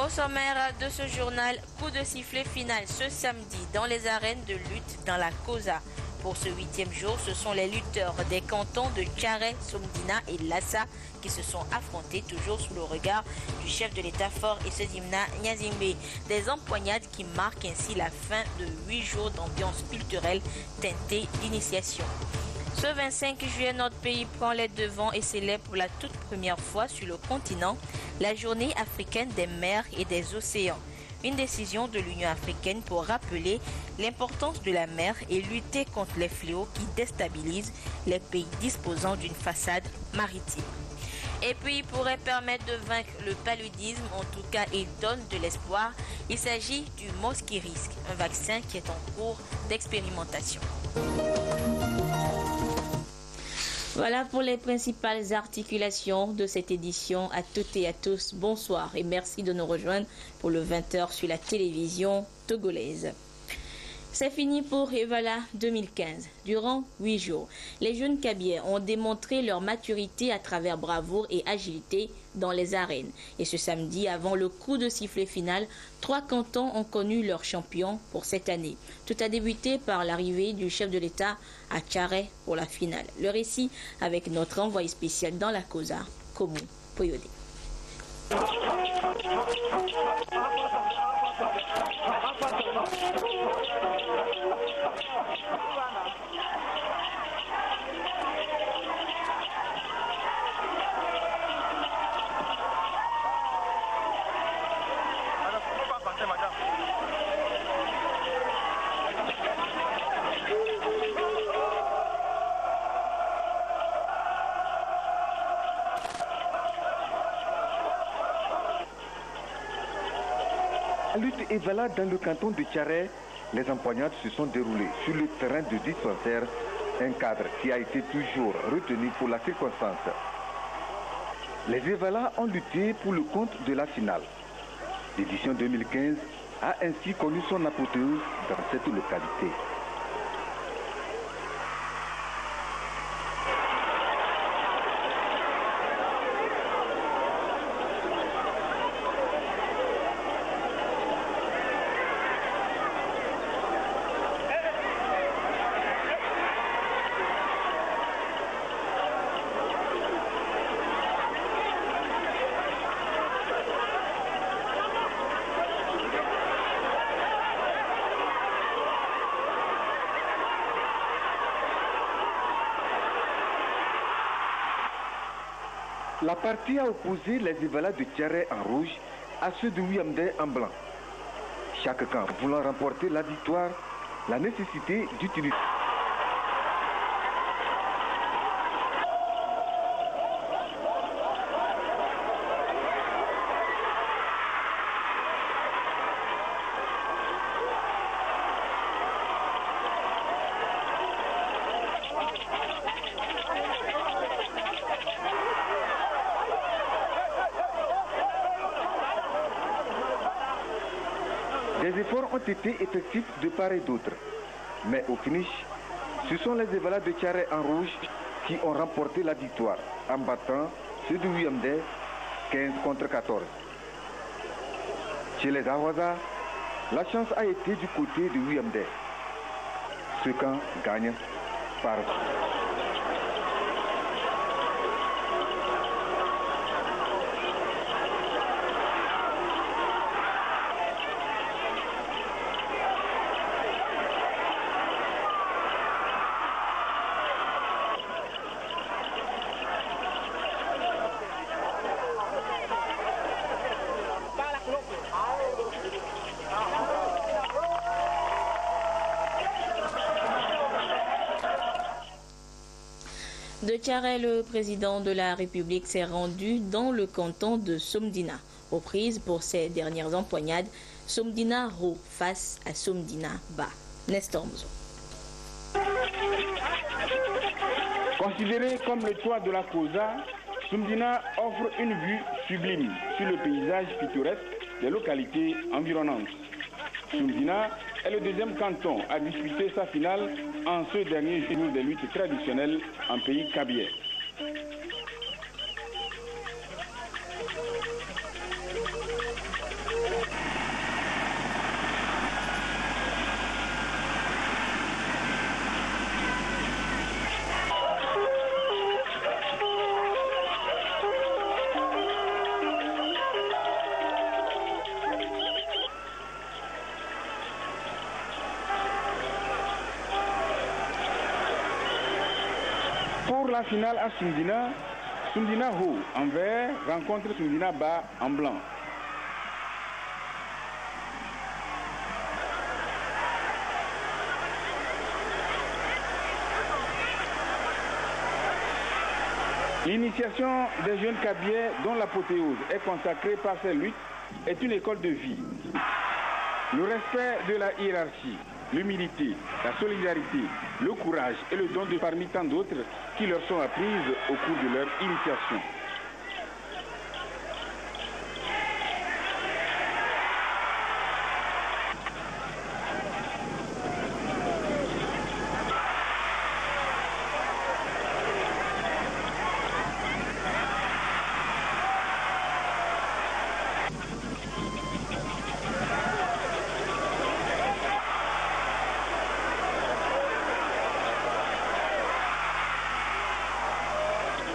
Au sommaire de ce journal, coup de sifflet final ce samedi dans les arènes de lutte dans la Cosa. Pour ce 8e jour, ce sont les lutteurs des cantons de Tchare, Somdina et Lassa qui se sont affrontés toujours sous le regard du chef de l'État fort et Sedimna Nyazimbe. Des empoignades qui marquent ainsi la fin de 8 jours d'ambiance culturelle teintée d'initiation. Ce 25 juillet, notre pays prend les devants et célèbre pour la toute première fois sur le continent la journée africaine des mers et des océans. Une décision de l'Union africaine pour rappeler l'importance de la mer et lutter contre les fléaux qui déstabilisent les pays disposant d'une façade maritime. Et puis, il pourrait permettre de vaincre le paludisme, en tout cas, il donne de l'espoir. Il s'agit du Mosquirix, un vaccin qui est en cours d'expérimentation. Voilà pour les principales articulations de cette édition. À toutes et à tous, bonsoir et merci de nous rejoindre pour le 20h sur la télévision togolaise. C'est fini pour Evala 2015. Durant 8 jours, les jeunes Kabyles ont démontré leur maturité à travers bravoure et agilité dans les arènes. Et ce samedi, avant le coup de sifflet final, 3 cantons ont connu leur champion pour cette année. Tout a débuté par l'arrivée du chef de l'État à Tchare pour la finale. Le récit avec notre envoyé spécial dans la Cosa, Komu Poyode. La lutte Evala dans le canton de Tchare, les empoignades se sont déroulées sur le terrain de dispensaire, un cadre qui a été toujours retenu pour la circonstance. Les Evala ont lutté pour le compte de la finale. L'édition 2015 a ainsi connu son apothéose dans cette localité. La partie a opposé les Evala de Tchare en rouge à ceux de Wiamde en blanc. Chaque camp voulant remporter la victoire, la nécessité d'utiliser. Des efforts ont été effectifs de part et d'autre. Mais au finish, ce sont les Evala de Tchare en rouge qui ont remporté la victoire en battant ceux de Wiamde 15 contre 14. Chez les Awaza, la chance a été du côté de Wiamde. Ce camp gagne par... De Tchare, le président de la République s'est rendu dans le canton de Somdina. Aux prises pour ses dernières empoignades, Somdina haut face à Somdina bas. Nestor Mouzo. Considéré comme le toit de la Cosa, Somdina offre une vue sublime sur le paysage pittoresque des localités environnantes. Somdina est le deuxième canton à disputer sa finale en ce dernier jour des luttes traditionnelles en pays kabyle. la finale à Soumdina, Soumdina Haut en vert rencontre Soumdina Bas en blanc. L'initiation des jeunes cabiais dont l'apothéose est consacrée par ces luttes est une école de vie. Le respect de la hiérarchie, l'humilité, la solidarité, le courage et le don de parmi tant d'autres qui leur sont apprises au cours de leur initiation.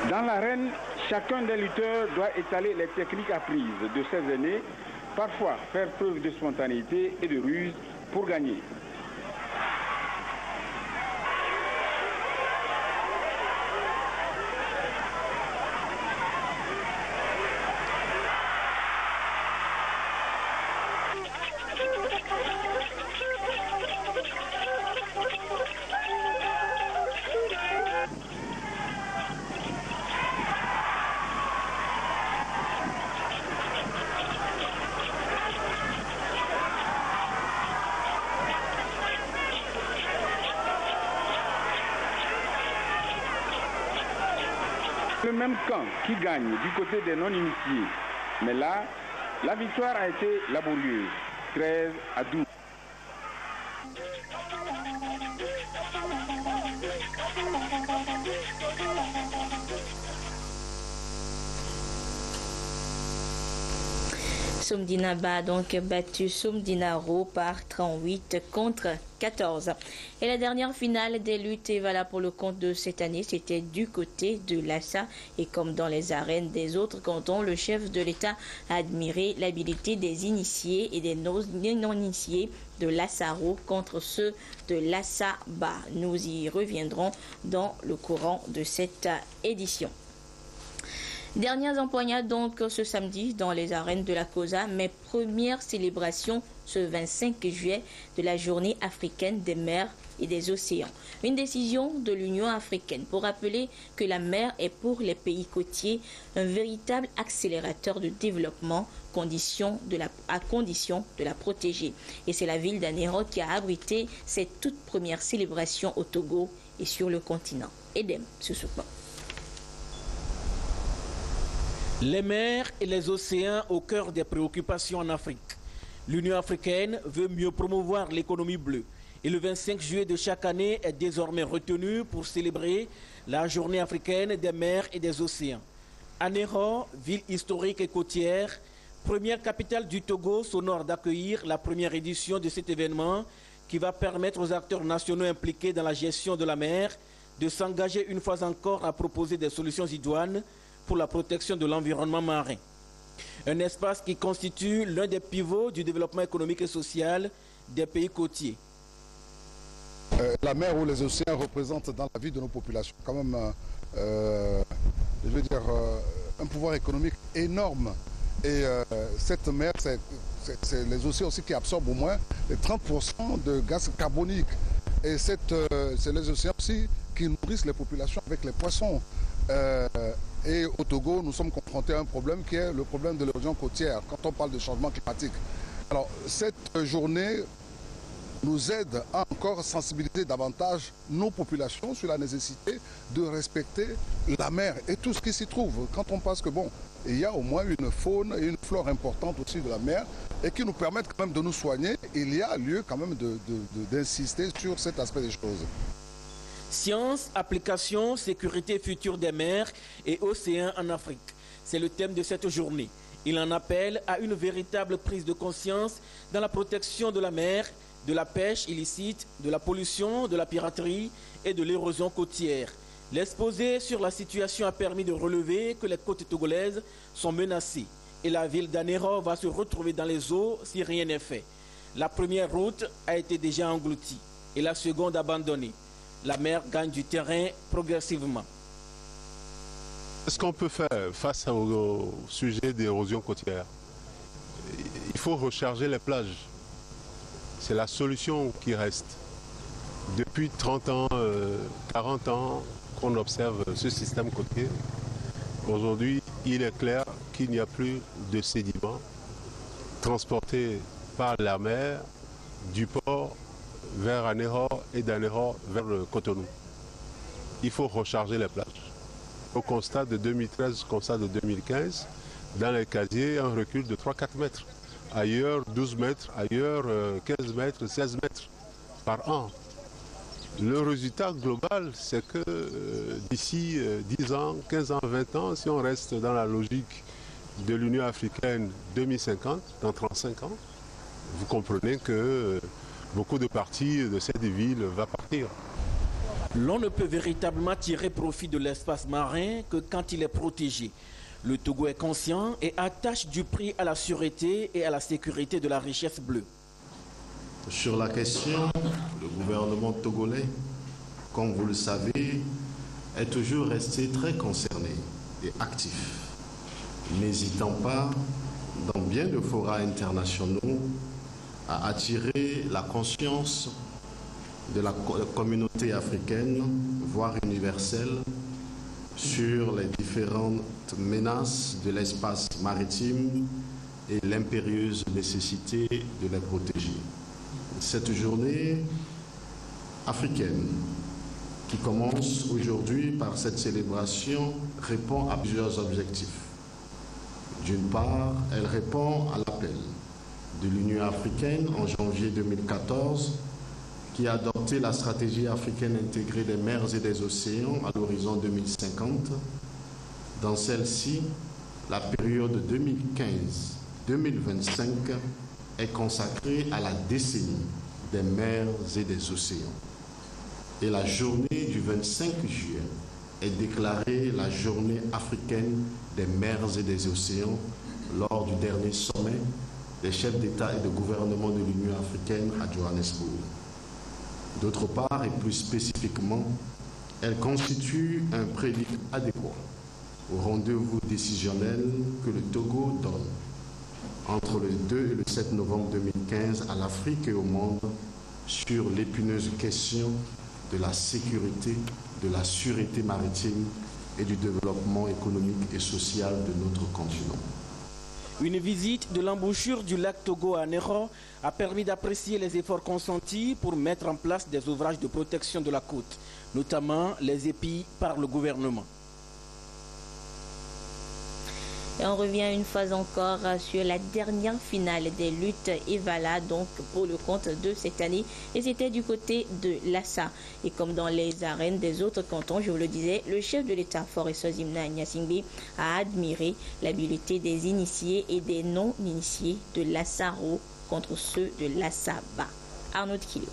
Dans l'arène, chacun des lutteurs doit étaler les techniques apprises de ses aînés, parfois faire preuve de spontanéité et de ruse pour gagner. Le même camp qui gagne du côté des non-initiés. Mais là, la victoire a été laborieuse, 13-12. Soumdina Ba a donc battu Soumdina Haut par 38 contre 14. Et la dernière finale des luttes est valable pour le compte de cette année. C'était du côté de Lassa. Et comme dans les arènes des autres cantons, le chef de l'État a admiré l'habileté des initiés et des non-initiés de Lassaro contre ceux de Lassa Ba. Nous y reviendrons dans le courant de cette édition. Dernières empoignades donc ce samedi dans les arènes de la COSA, mais première célébration ce 25 juillet de la journée africaine des mers et des océans. Une décision de l'Union africaine pour rappeler que la mer est pour les pays côtiers un véritable accélérateur de développement à condition de la protéger. Et c'est la ville d'Anéro qui a abrité cette toute première célébration au Togo et sur le continent. Edem Susukba. Les mers et les océans au cœur des préoccupations en Afrique. L'Union africaine veut mieux promouvoir l'économie bleue. Et le 25 juillet de chaque année est désormais retenu pour célébrer la journée africaine des mers et des océans. Anéro, ville historique et côtière, première capitale du Togo, s'honore d'accueillir la première édition de cet événement qui va permettre aux acteurs nationaux impliqués dans la gestion de la mer de s'engager une fois encore à proposer des solutions idoines pour la protection de l'environnement marin. Un espace qui constitue l'un des pivots du développement économique et social des pays côtiers. La mer ou les océans représentent dans la vie de nos populations quand même, je veux dire, un pouvoir économique énorme. Et cette mer, c'est les océans aussi qui absorbent au moins les 30% de gaz carbonique. Et c'est les océans aussi qui nourrissent les populations avec les poissons. Et au Togo, nous sommes confrontés à un problème qui est le problème de l'érosion côtière, quand on parle de changement climatique. Alors, cette journée nous aide à encore sensibiliser davantage nos populations sur la nécessité de respecter la mer et tout ce qui s'y trouve. Quand on pense que, bon, il y a au moins une faune et une flore importante aussi de la mer et qui nous permettent quand même de nous soigner, il y a lieu quand même d'insister sur cet aspect des choses. Science, application, sécurité future des mers et océans en Afrique. C'est le thème de cette journée. Il en appelle à une véritable prise de conscience dans la protection de la mer, de la pêche illicite, de la pollution, de la piraterie et de l'érosion côtière. L'exposé sur la situation a permis de relever que les côtes togolaises sont menacées et la ville d'Anéro va se retrouver dans les eaux si rien n'est fait. La première route a été déjà engloutie et la seconde abandonnée. La mer gagne du terrain progressivement. Qu'est-ce qu'on peut faire face au sujet d'érosion côtière? Il faut recharger les plages. C'est la solution qui reste. Depuis 30 ans, 40 ans qu'on observe ce système côtier. Aujourd'hui, il est clair qu'il n'y a plus de sédiments transportés par la mer du port vers Anéhor et d'Anéhor vers le Cotonou. Il faut recharger les plages. Au constat de 2013, au constat de 2015, dans les casiers, un recul de 3-4 mètres. Ailleurs, 12 mètres, ailleurs, 15 mètres, 16 mètres par an. Le résultat global, c'est que d'ici 10 ans, 15 ans, 20 ans, si on reste dans la logique de l'Union africaine 2050, dans 35 ans, vous comprenez que beaucoup de parties de cette ville vont partir. L'on ne peut véritablement tirer profit de l'espace marin que quand il est protégé. Le Togo est conscient et attache du prix à la sûreté et à la sécurité de la richesse bleue. Sur la question, le gouvernement togolais, comme vous le savez, est toujours resté très concerné et actif, n'hésitant pas, dans bien de forats internationaux, à attirer la conscience de la communauté africaine, voire universelle, sur les différentes menaces de l'espace maritime et l'impérieuse nécessité de les protéger. Cette journée africaine qui commence aujourd'hui par cette célébration répond à plusieurs objectifs. D'une part, elle répond à l'appel de l'Union africaine en janvier 2014 qui a adopté la stratégie africaine intégrée des mers et des océans à l'horizon 2050. Dans celle-ci, la période 2015-2025 est consacrée à la décennie des mers et des océans. Et la journée du 25 juillet est déclarée la journée africaine des mers et des océans lors du dernier sommet des chefs d'État et de gouvernement de l'Union africaine à Johannesburg. D'autre part, et plus spécifiquement, elle constitue un prélude adéquat au rendez-vous décisionnel que le Togo donne entre le 2 et le 7 novembre 2015 à l'Afrique et au monde sur l'épineuse question de la sécurité, de la sûreté maritime et du développement économique et social de notre continent. Une visite de l'embouchure du lac Togo à Anéhor a permis d'apprécier les efforts consentis pour mettre en place des ouvrages de protection de la côte, notamment les épis par le gouvernement. Et on revient une fois encore sur la dernière finale des luttes Evala, donc pour le compte de cette année. Et c'était du côté de Lassa. Et comme dans les arènes des autres cantons, je vous le disais, le chef de l'État, Forest Zimna Nyasingbe, a admiré l'habileté des initiés et des non-initiés de Lassaro contre ceux de Lassaba. Arnaud Kilo.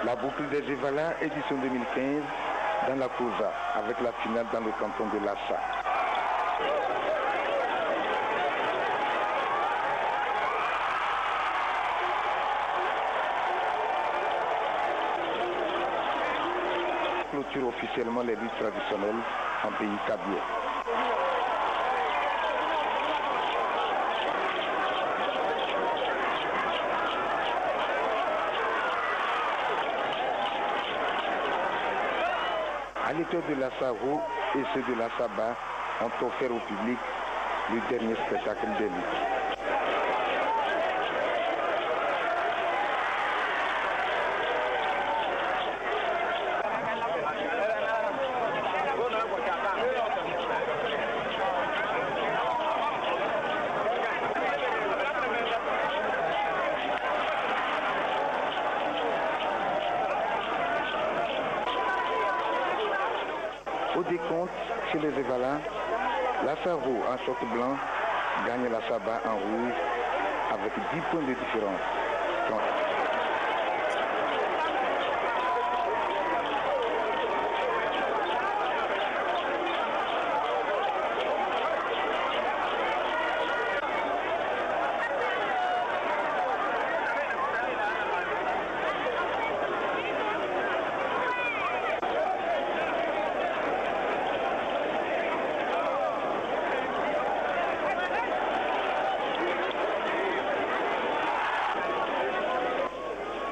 La boucle des Evala, édition 2015, dans la Cosa, avec la finale dans le canton de Lassa. Clôture officiellement les luttes traditionnelles en pays kabyle. L'étoile de la Savo et ceux de la Saba ont offert au public le dernier spectacle des luttes. Au décompte, chez les Évalins, la Savo en short blanc gagne la Saba en rouge avec 10 points de différence.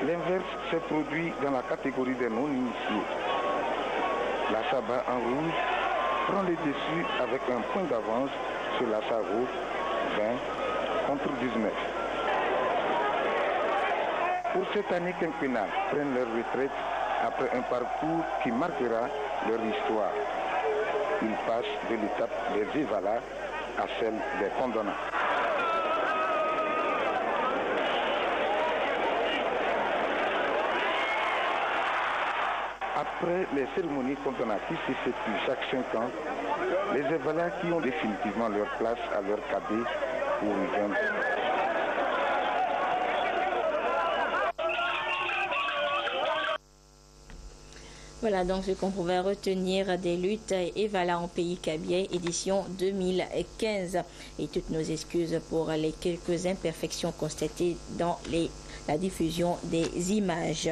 L'inverse s'est produit dans la catégorie des non-initiés. La Saba en rouge prend le dessus avec un point d'avance sur la Savo, 20 contre 19. Pour cette année quinquennale, prennent leur retraite après un parcours qui marquera leur histoire. Ils passent de l'étape des Évalas à celle des condamnés. Après les cérémonies condamnatives qui s'effectuent chaque 5 ans, les Évalins qui ont définitivement leur place à leur cadet pour y vendre. Voilà donc ce qu'on pouvait retenir des luttes Évala en pays Kabylie, édition 2015. Et toutes nos excuses pour les quelques imperfections constatées dans la diffusion des images.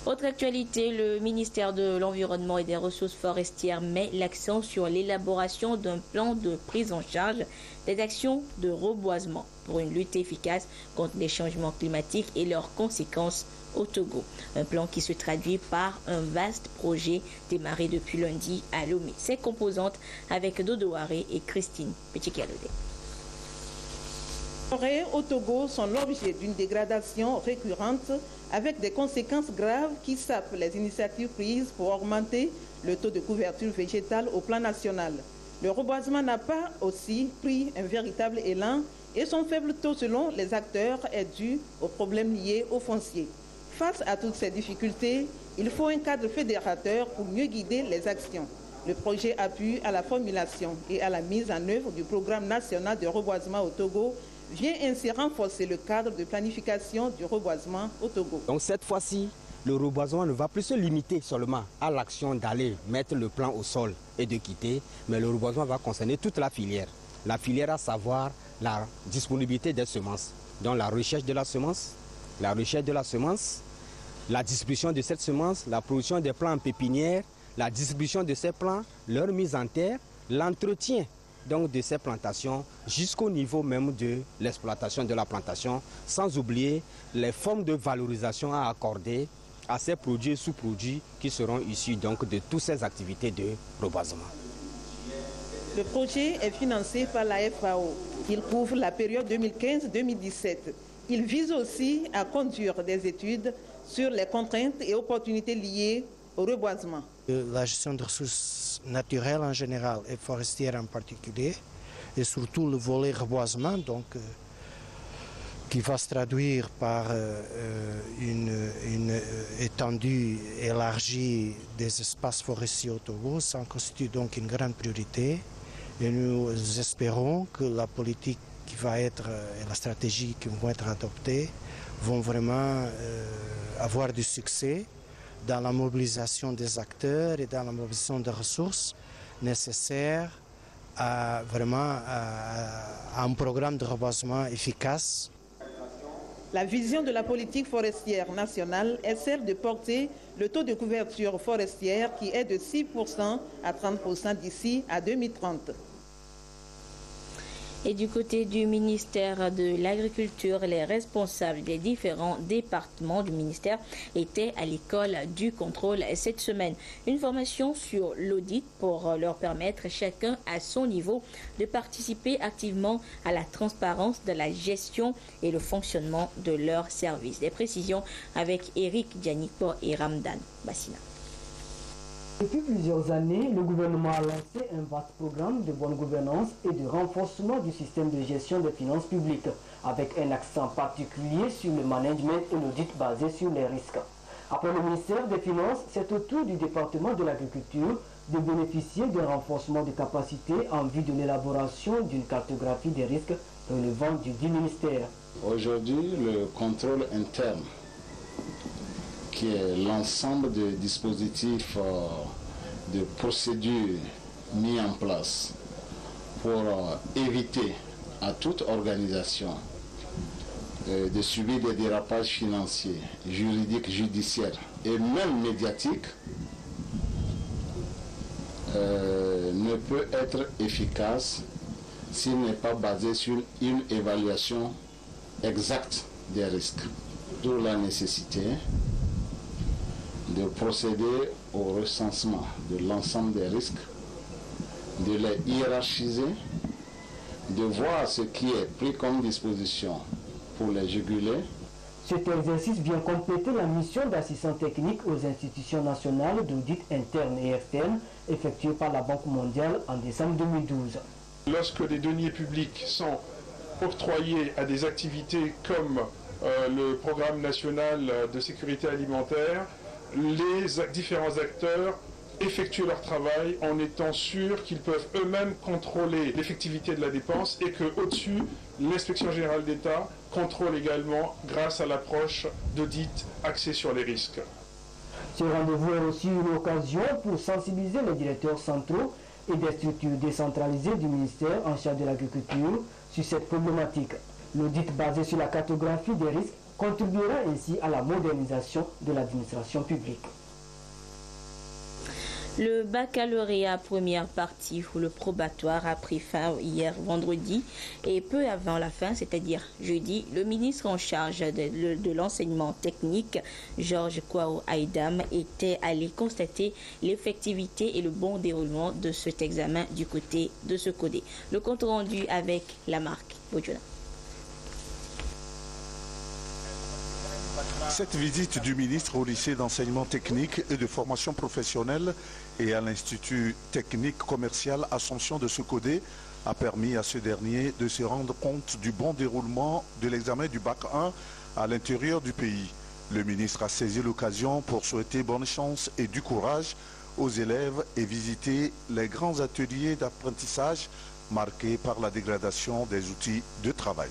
Autre actualité, le ministère de l'Environnement et des Ressources forestières met l'accent sur l'élaboration d'un plan de prise en charge des actions de reboisement pour une lutte efficace contre les changements climatiques et leurs conséquences au Togo. Un plan qui se traduit par un vaste projet démarré depuis lundi à Lomé. Ses composantes avec Dodo Haré et Christine Petit-Kalodé. Les forêts au Togo sont l'objet d'une dégradation récurrente avec des conséquences graves qui sapent les initiatives prises pour augmenter le taux de couverture végétale au plan national. Le reboisement n'a pas aussi pris un véritable élan et son faible taux selon les acteurs est dû aux problèmes liés au foncier. Face à toutes ces difficultés, il faut un cadre fédérateur pour mieux guider les actions. Le projet appuie à la formulation et à la mise en œuvre du programme national de reboisement au Togo vient ainsi renforcer le cadre de planification du reboisement au Togo. Donc cette fois-ci, le reboisement ne va plus se limiter seulement à l'action d'aller mettre le plan au sol et de quitter, mais le reboisement va concerner toute la filière. La filière, à savoir la disponibilité des semences, donc la recherche de la semence, la distribution de cette semence, la production des plants en pépinière, la distribution de ces plants, leur mise en terre, l'entretien donc de ces plantations jusqu'au niveau même de l'exploitation de la plantation, sans oublier les formes de valorisation à accorder à ces produits et sous-produits qui seront issus donc de toutes ces activités de reboisement. Le projet est financé par la FAO. Il couvre la période 2015-2017. Il vise aussi à conduire des études sur les contraintes et opportunités liées au reboisement. La gestion des ressources naturelles en général et forestières en particulier, et surtout le volet reboisement, donc, qui va se traduire par une étendue élargie des espaces forestiers au Togo, ça constitue donc une grande priorité. Et nous espérons que la politique qui va être et la stratégie qui vont être adoptées vont vraiment avoir du succès dans la mobilisation des acteurs et dans la mobilisation des ressources nécessaires à un programme de reboisement efficace. La vision de la politique forestière nationale est celle de porter le taux de couverture forestière qui est de 6% à 30% d'ici à 2030. Et du côté du ministère de l'Agriculture, les responsables des différents départements du ministère étaient à l'école du contrôle cette semaine. Une formation sur l'audit pour leur permettre chacun à son niveau de participer activement à la transparence de la gestion et le fonctionnement de leurs services. Des précisions avec Eric Dianipo et Ramdan Bassina. Depuis plusieurs années, le gouvernement a lancé un vaste programme de bonne gouvernance et de renforcement du système de gestion des finances publiques, avec un accent particulier sur le management et l'audit basé sur les risques. Après le ministère des Finances, c'est au tour du département de l'Agriculture de bénéficier d'un renforcement de capacités en vue de l'élaboration d'une cartographie des risques relevant du dit ministère. Aujourd'hui, le contrôle interne, qui est l'ensemble des dispositifs de procédures mis en place pour éviter à toute organisation de subir des dérapages financiers, juridiques, judiciaires et même médiatiques, ne peut être efficace s'il n'est pas basé sur une évaluation exacte des risques. D'où la nécessité de procéder au recensement de l'ensemble des risques, de les hiérarchiser, de voir ce qui est pris comme disposition pour les juguler. Cet exercice vient compléter la mission d'assistance technique aux institutions nationales d'audit interne et externe effectuée par la Banque mondiale en décembre 2012. Lorsque des deniers publics sont octroyés à des activités comme le programme national de sécurité alimentaire, les différents acteurs effectuent leur travail en étant sûrs qu'ils peuvent eux-mêmes contrôler l'effectivité de la dépense et qu'au-dessus, l'inspection générale d'État contrôle également grâce à l'approche d'audit axée sur les risques. Ce rendez-vous est aussi une occasion pour sensibiliser les directeurs centraux et des structures décentralisées du ministère en charge de l'agriculture sur cette problématique. L'audit basé sur la cartographie des risques contribuera ainsi à la modernisation de l'administration publique. Le baccalauréat première partie ou le probatoire a pris fin hier vendredi et peu avant la fin, c'est-à-dire jeudi, le ministre en charge de l'enseignement technique, Georges Kwao Aïdam, était allé constater l'effectivité et le bon déroulement de cet examen du côté de ce codé. Le compte rendu avec la marque Bojona. Cette visite du ministre au lycée d'enseignement technique et de formation professionnelle et à l'Institut technique commercial Assomption de Secodé a permis à ce dernier de se rendre compte du bon déroulement de l'examen du Bac 1 à l'intérieur du pays. Le ministre a saisi l'occasion pour souhaiter bonne chance et du courage aux élèves et visiter les grands ateliers d'apprentissage marqués par la dégradation des outils de travail.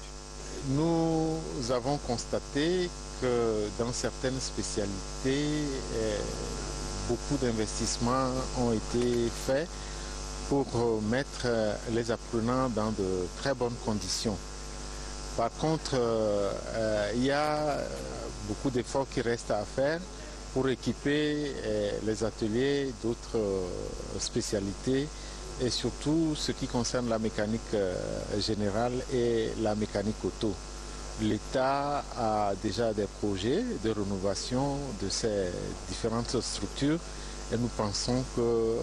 Nous avons constaté que dans certaines spécialités, beaucoup d'investissements ont été faits pour mettre les apprenants dans de très bonnes conditions. Par contre, il y a beaucoup d'efforts qui restent à faire pour équiper les ateliers d'autres spécialités et surtout ce qui concerne la mécanique générale et la mécanique auto. L'État a déjà des projets de rénovation de ces différentes structures et nous pensons que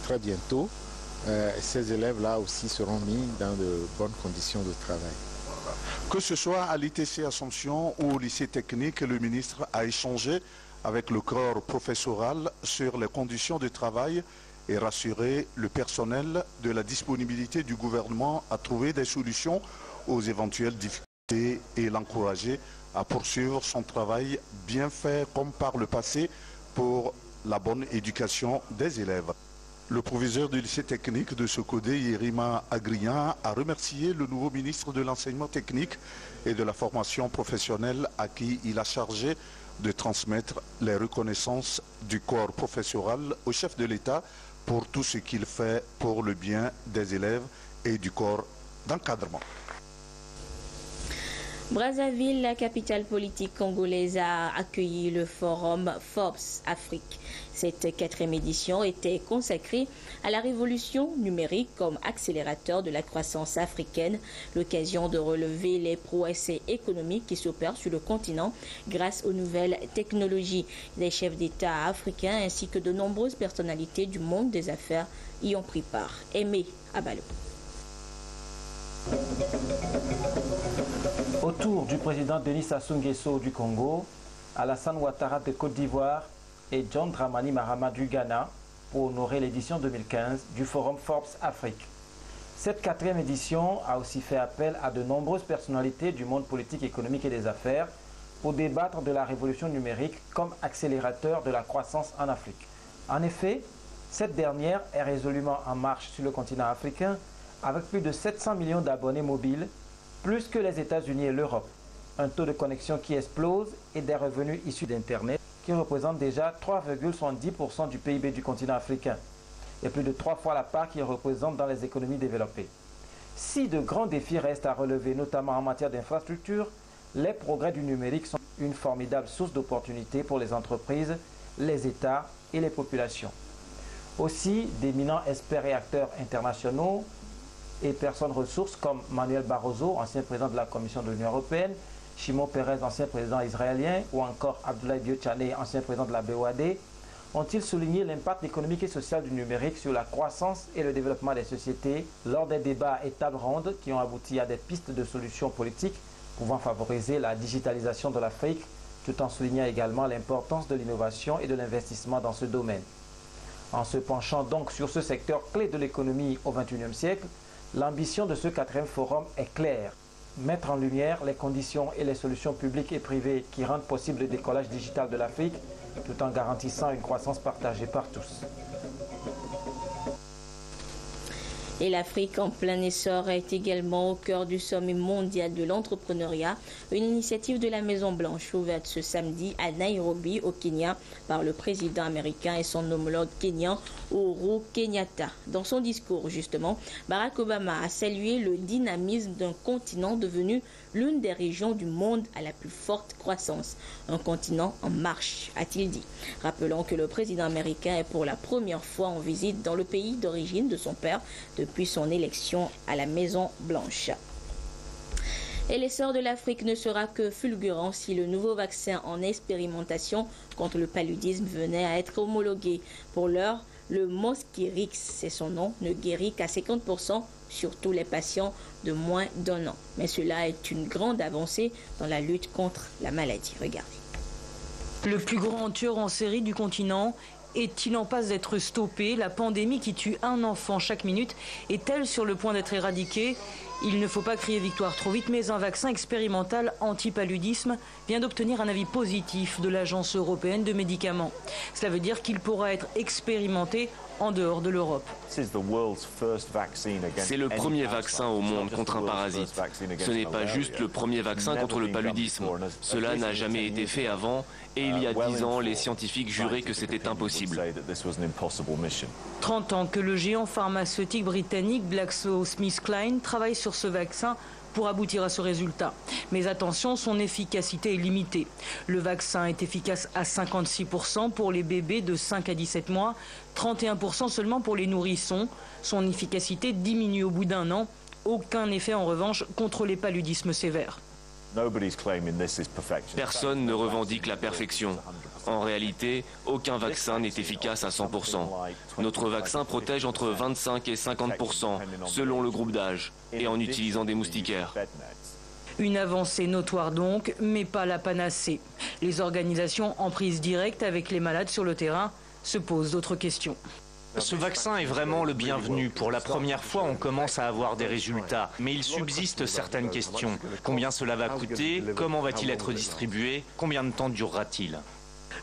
très bientôt, ces élèves-là aussi seront mis dans de bonnes conditions de travail. Que ce soit à l'ITC Assomption ou au lycée technique, le ministre a échangé avec le corps professoral sur les conditions de travail et rassuré le personnel de la disponibilité du gouvernement à trouver des solutions aux éventuelles difficultés et l'encourager à poursuivre son travail bien fait comme par le passé pour la bonne éducation des élèves. Le proviseur du lycée technique de Secodé, Yerima Agrian, a remercié le nouveau ministre de l'enseignement technique et de la formation professionnelle à qui il a chargé de transmettre les reconnaissances du corps professoral au chef de l'État pour tout ce qu'il fait pour le bien des élèves et du corps d'encadrement. Brazzaville, la capitale politique congolaise, a accueilli le forum Forbes Afrique. Cette 4e édition était consacrée à la révolution numérique comme accélérateur de la croissance africaine, l'occasion de relever les prouesses économiques qui s'opèrent sur le continent grâce aux nouvelles technologies. Les chefs d'État africains ainsi que de nombreuses personnalités du monde des affaires y ont pris part. Aimé Abalo. Autour du président Denis Sassou Nguesso du Congo, Alassane Ouattara de Côte d'Ivoire et John Dramani Mahama du Ghana pour honorer l'édition 2015 du Forum Forbes Afrique. Cette 4e édition a aussi fait appel à de nombreuses personnalités du monde politique, économique et des affaires pour débattre de la révolution numérique comme accélérateur de la croissance en Afrique. En effet, cette dernière est résolument en marche sur le continent africain avec plus de 700 millions d'abonnés mobiles, plus que les États-Unis et l'Europe, un taux de connexion qui explose et des revenus issus d'Internet qui représentent déjà 3,70% du PIB du continent africain et plus de 3 fois la part qu'il représente dans les économies développées. Si de grands défis restent à relever, notamment en matière d'infrastructure, les progrès du numérique sont une formidable source d'opportunités pour les entreprises, les États et les populations. Aussi, d'éminents experts et acteurs internationaux et personnes ressources comme Manuel Barroso, ancien président de la Commission de l'Union européenne, Shimon Peres, ancien président israélien, ou encore Abdoulaye Diop-Tchane, ancien président de la BOAD, ont-ils souligné l'impact économique et social du numérique sur la croissance et le développement des sociétés lors des débats et tables rondes qui ont abouti à des pistes de solutions politiques pouvant favoriser la digitalisation de l'Afrique, tout en soulignant également l'importance de l'innovation et de l'investissement dans ce domaine. En se penchant donc sur ce secteur clé de l'économie au XXIe siècle, l'ambition de ce 4e forum est claire. Mettre en lumière les conditions et les solutions publiques et privées qui rendent possible le décollage digital de l'Afrique, tout en garantissant une croissance partagée par tous. Et l'Afrique en plein essor est également au cœur du sommet mondial de l'entrepreneuriat, une initiative de la Maison-Blanche ouverte ce samedi à Nairobi, au Kenya, par le président américain et son homologue kenyan, Uhuru Kenyatta. Dans son discours, justement, Barack Obama a salué le dynamisme d'un continent devenu l'une des régions du monde à la plus forte croissance. Un continent en marche, a-t-il dit. Rappelons que le président américain est pour la première fois en visite dans le pays d'origine de son père depuis son élection à la Maison-Blanche. Et l'essor de l'Afrique ne sera que fulgurant si le nouveau vaccin en expérimentation contre le paludisme venait à être homologué. Pour l'heure, le Mosquirix, c'est son nom, ne guérit qu'à 50%, surtout les patients de moins d'1 an. Mais cela est une grande avancée dans la lutte contre la maladie. Regardez. Le plus grand tueur en série du continent est-il en passe d'être stoppé? La pandémie qui tue un enfant chaque minute est-elle sur le point d'être éradiquée? Il ne faut pas crier victoire trop vite, mais un vaccin expérimental anti-paludisme vient d'obtenir un avis positif de l'Agence européenne de médicaments. Cela veut dire qu'il pourra être expérimenté en dehors de l'Europe. C'est le premier vaccin au monde contre un parasite. Ce n'est pas juste le premier vaccin contre le paludisme. Cela n'a jamais été fait avant et il y a 10 ans, les scientifiques juraient que c'était impossible. 30 ans que le géant pharmaceutique britannique GlaxoSmithKline travaille sur ce vaccin pour aboutir à ce résultat. Mais attention, son efficacité est limitée. Le vaccin est efficace à 56% pour les bébés de 5 à 17 mois, 31% seulement pour les nourrissons. Son efficacité diminue au bout d'1 an. Aucun effet en revanche contre les paludismes sévères. Personne ne revendique la perfection. En réalité, aucun vaccin n'est efficace à 100%. Notre vaccin protège entre 25 et 50% selon le groupe d'âge et en utilisant des moustiquaires. Une avancée notoire donc, mais pas la panacée. Les organisations en prise directe avec les malades sur le terrain se posent d'autres questions. Ce vaccin est vraiment le bienvenu. Pour la première fois, on commence à avoir des résultats. Mais il subsiste certaines questions. Combien cela va coûter? Comment va-t-il être distribué? Combien de temps durera-t-il?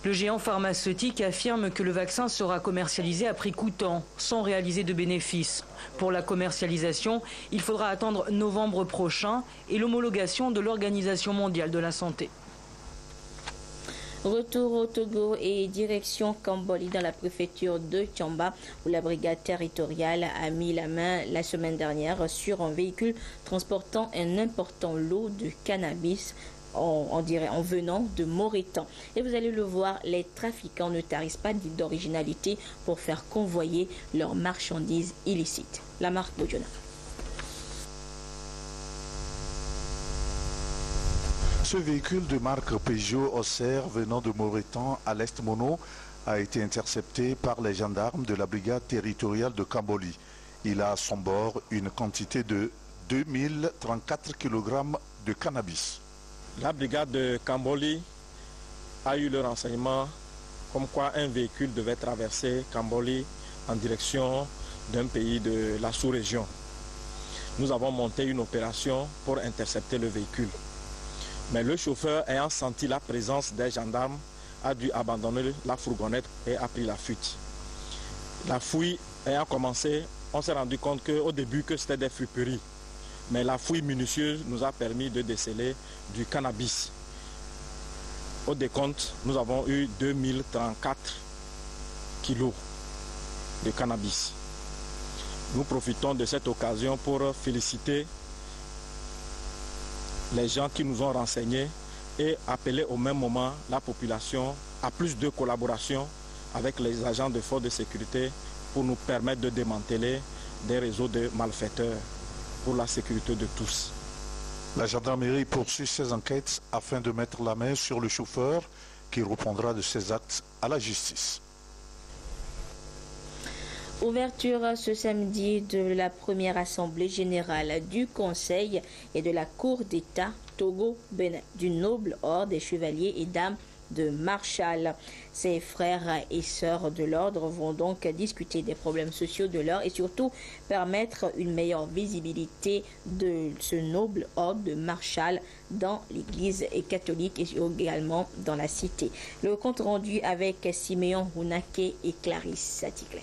Le géant pharmaceutique affirme que le vaccin sera commercialisé à prix coûtant, sans réaliser de bénéfices. Pour la commercialisation, il faudra attendre novembre prochain et l'homologation de l'Organisation mondiale de la santé. Retour au Togo et direction Kamboli dans la préfecture de Tchamba où la brigade territoriale a mis la main la semaine dernière sur un véhicule transportant un important lot de cannabis on dirait en venant de Mauritanie. Et vous allez le voir, les trafiquants ne tarissent pas d'originalité pour faire convoyer leurs marchandises illicites. La marque Bojona. Ce véhicule de marque Peugeot Auxerre venant de Mauritanie à l'Est Mono a été intercepté par les gendarmes de la brigade territoriale de Kamboli. Il a à son bord une quantité de 2034 kg de cannabis. La brigade de Kamboli a eu le renseignement comme quoi un véhicule devait traverser Kamboli en direction d'un pays de la sous-région. Nous avons monté une opération pour intercepter le véhicule. Mais le chauffeur, ayant senti la présence des gendarmes, a dû abandonner la fourgonnette et a pris la fuite. La fouille ayant commencé, on s'est rendu compte qu'au début que c'était des friperies. Mais la fouille minutieuse nous a permis de déceler du cannabis. Au décompte, nous avons eu 2034 kilos de cannabis. Nous profitons de cette occasion pour féliciter les gens qui nous ont renseignés et appeler au même moment la population à plus de collaboration avec les agents de force de sécurité pour nous permettre de démanteler des réseaux de malfaiteurs pour la sécurité de tous. La gendarmerie poursuit ses enquêtes afin de mettre la main sur le chauffeur qui répondra de ses actes à la justice. Ouverture ce samedi de la première assemblée générale du Conseil et de la Cour d'État Togo-Bénin du noble ordre des chevaliers et dames de Marshall. Ses frères et sœurs de l'ordre vont donc discuter des problèmes sociaux de l'ordre et surtout permettre une meilleure visibilité de ce noble ordre de Marshall dans l'église catholique et également dans la cité. Le compte rendu avec Siméon Runake et Clarisse Saticlé.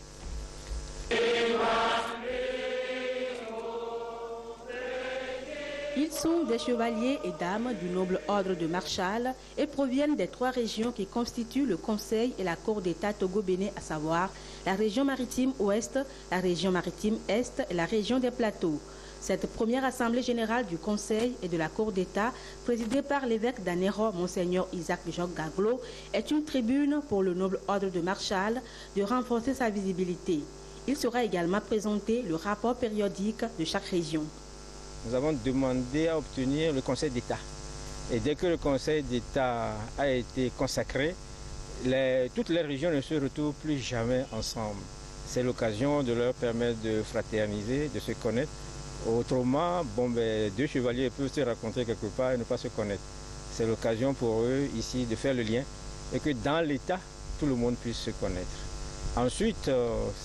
Ils sont des chevaliers et dames du noble ordre de Marshall et proviennent des 3 régions qui constituent le Conseil et la Cour d'État Togo-Bénin, à savoir la région maritime Ouest, la région maritime Est et la région des Plateaux. Cette première assemblée générale du Conseil et de la Cour d'État, présidée par l'évêque d'Anéro, Monseigneur Isaac Jacques Gaglo, est une tribune pour le noble ordre de Marshall de renforcer sa visibilité. Il sera également présenté le rapport périodique de chaque région. Nous avons demandé à obtenir le Conseil d'État. Et dès que le Conseil d'État a été consacré, toutes les régions ne se retrouvent plus jamais ensemble. C'est l'occasion de leur permettre de fraterniser, de se connaître. Autrement, deux chevaliers peuvent se rencontrer quelque part et ne pas se connaître. C'est l'occasion pour eux ici de faire le lien et que dans l'État, tout le monde puisse se connaître. Ensuite,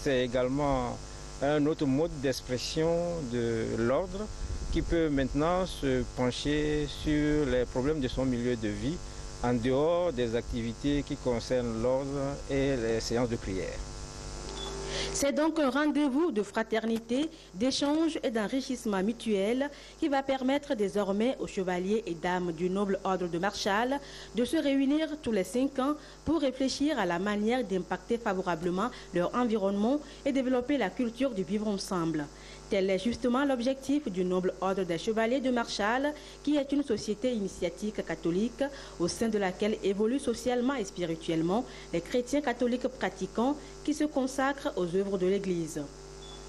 c'est également un autre mode d'expression de l'ordre qui peut maintenant se pencher sur les problèmes de son milieu de vie en dehors des activités qui concernent l'ordre et les séances de prière. C'est donc un rendez-vous de fraternité, d'échange et d'enrichissement mutuel qui va permettre désormais aux chevaliers et dames du noble ordre de Marshall de se réunir tous les 5 ans pour réfléchir à la manière d'impacter favorablement leur environnement et développer la culture du vivre ensemble. Tel est justement l'objectif du noble ordre des chevaliers de Marshall, qui est une société initiatique catholique au sein de laquelle évoluent socialement et spirituellement les chrétiens catholiques pratiquants qui se consacrent aux œuvres de l'Église.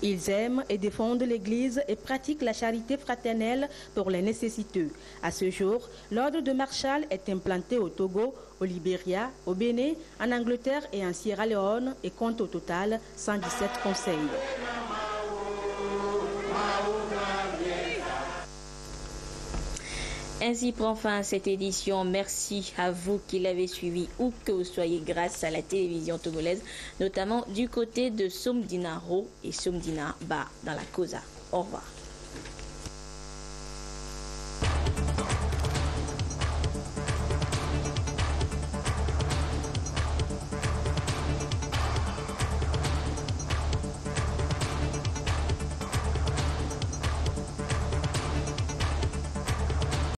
Ils aiment et défendent l'Église et pratiquent la charité fraternelle pour les nécessiteux. À ce jour, l'ordre de Marshall est implanté au Togo, au Libéria, au Bénin, en Angleterre et en Sierra Leone et compte au total 117 conseils. Ainsi prend fin cette édition. Merci à vous qui l'avez suivi où que vous soyez grâce à la télévision togolaise, notamment du côté de Somdina Ro et Somdina Ba dans la Kosa. Au revoir.